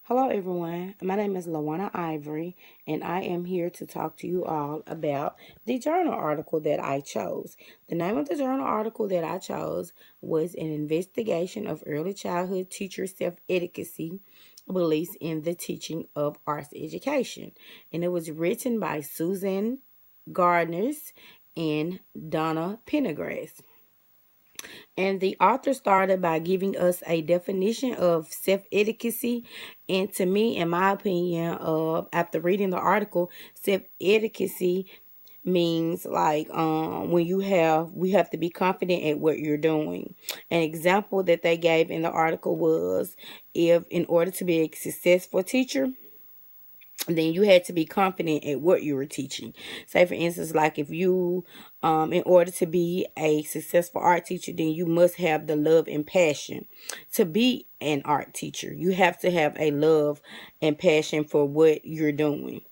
Hello everyone, my name is Lawana Ivory and I am here to talk to you all about the journal article that I chose. The name of the journal article that I chose was An Investigation of Early Childhood Teacher Self-Efficacy Beliefs in the Teaching of Arts Education. And it was written by Susan Gardners and Donna Pendergrass. And the author started by giving us a definition of self-efficacy. And to me, in my opinion, after reading the article, self-efficacy means like we have to be confident at what you're doing. An example that they gave in the article was, if in order to be a successful teacher, then you had to be confident at what you were teaching. Say for instance, like if you in order to be a successful art teacher, then you must have the love and passion to be an art teacher. You have to have a love and passion for what you're doing.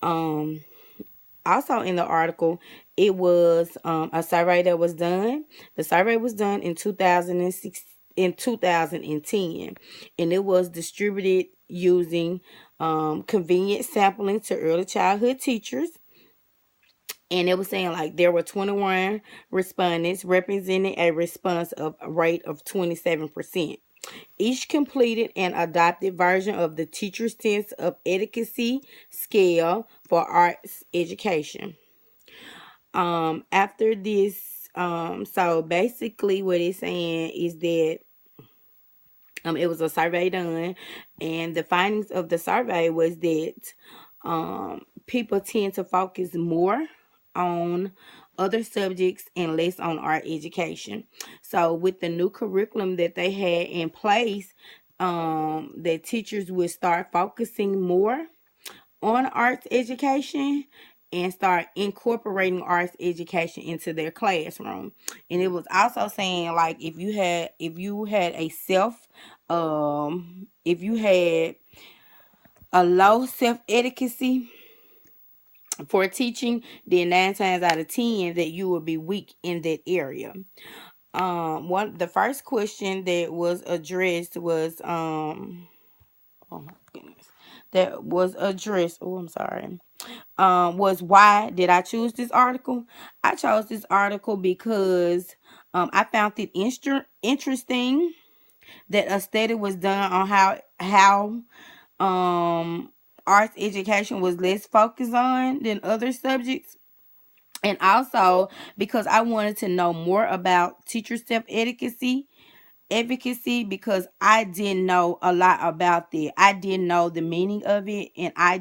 Also in the article, it was a survey that was done. The survey was done in 2006 in 2010, and it was distributed using convenient sampling to early childhood teachers. And it was saying like there were 21 respondents representing a response of a rate of 27%. Each completed an adopted version of the teacher's sense of efficacy scale for arts education. After this, so basically what it's saying is that it was a survey done, and the findings of the survey was that people tend to focus more on other subjects and less on art education. So with the new curriculum that they had in place, that teachers would start focusing more on arts education and start incorporating arts education into their classroom. And it was also saying like if you had if you had a low self-efficacy for teaching, then 9 times out of 10 that you will be weak in that area. The first question that was addressed was oh my goodness, that was addressed, oh I'm sorry, was why did I choose this article? I chose this article because I found it interesting that a study was done on how arts education was less focused on than other subjects. And also because I wanted to know more about teacher self-efficacy because I didn't know a lot about that. I didn't know the meaning of it, and I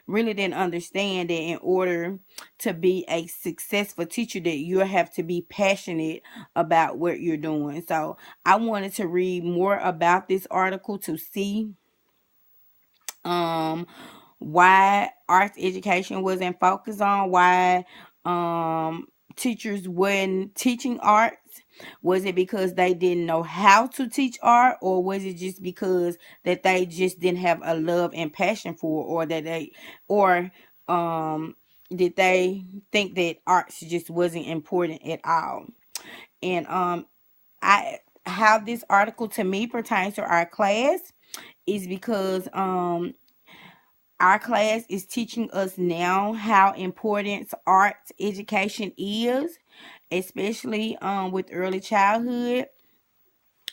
really didn't understand that in order to be a successful teacher that you have to be passionate about what you're doing. So I wanted to read more about this article to see why arts education wasn't focused on, why teachers wasn't teaching arts. Was it because they didn't know how to teach art, or was it just because that they just didn't have a love and passion for it, or that they or did they think that arts just wasn't important at all? And I how this article to me pertains to our class is because our class is teaching us now how important arts education is, especially with early childhood.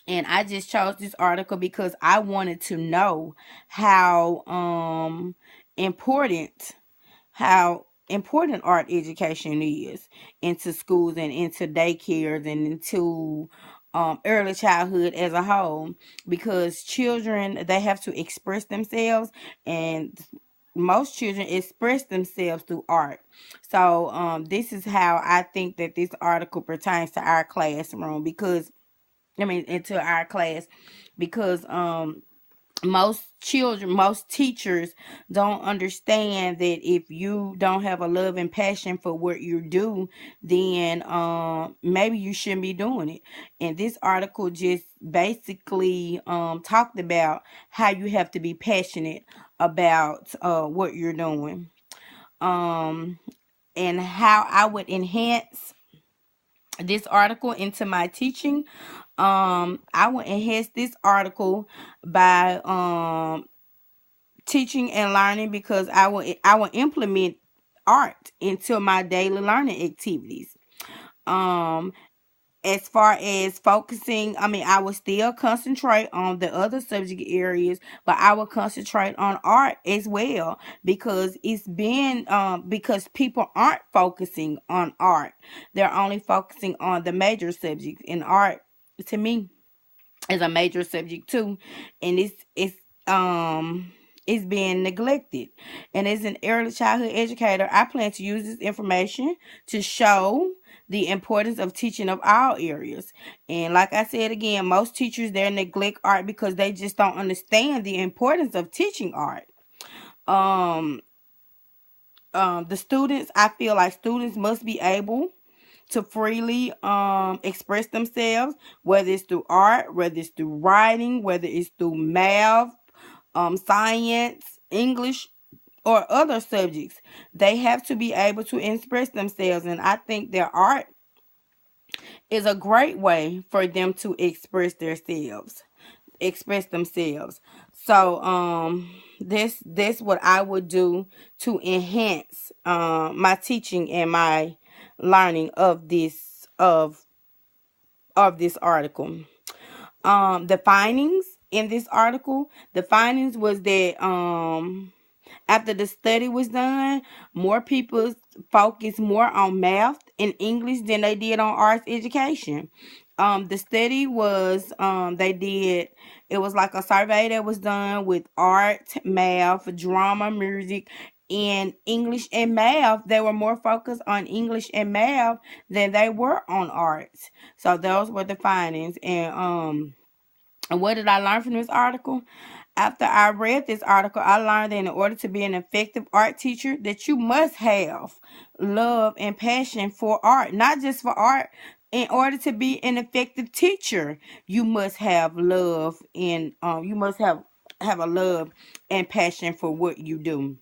And I just chose this article because I wanted to know how important how important art education is into schools and into daycares and into early childhood as a whole, because children, they have to express themselves, and most children express themselves through art. So this is how I think that this article pertains to our classroom, because into our class, because most teachers don't understand that if you don't have a love and passion for what you do, then maybe you shouldn't be doing it. And this article just basically talked about how you have to be passionate about what you're doing, and how I would enhance this article into my teaching. I will enhance this article by teaching and learning, because I will implement art into my daily learning activities. Um, as far as focusing, I will still concentrate on the other subject areas, but I will concentrate on art as well, because because people aren't focusing on art. They're only focusing on the major subjects, in art, to me, is a major subject too, and it's being neglected. And as an early childhood educator, I plan to use this information to show the importance of teaching of all areas. And like I said again, most teachers, they neglect art because they just don't understand the importance of teaching art. um the students, I feel like students must be able to freely express themselves, whether it's through art, whether it's through writing, whether it's through math, science, English, or other subjects. They have to be able to express themselves, and I think their art is a great way for them to express themselves. So this what I would do to enhance my teaching and my learning of this article. The findings in this article, the findings was that after the study was done, more people focused more on math and English than they did on arts education. The study was it was like a survey that was done with art, math, drama, music, and English and math. They were more focused on English and math than they were on arts. So those were the findings. And what did I learn from this article? After I read this article, I learned that in order to be an effective art teacher, that you must have love and passion for art, not just for art. In order to be an effective teacher, you must have love, and you must have a love and passion for what you do.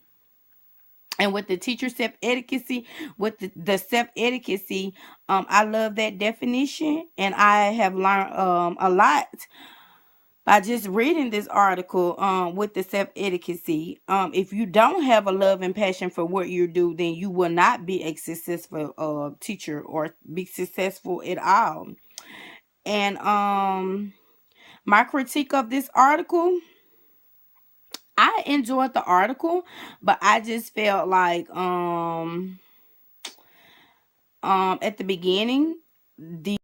And with the teacher self-efficacy, with the self-efficacy, I love that definition, and I have learned a lot by just reading this article with the self-efficacy. If you don't have a love and passion for what you do, then you will not be a successful teacher, or be successful at all. And my critique of this article, I enjoyed the article, but I just felt like at the beginning, the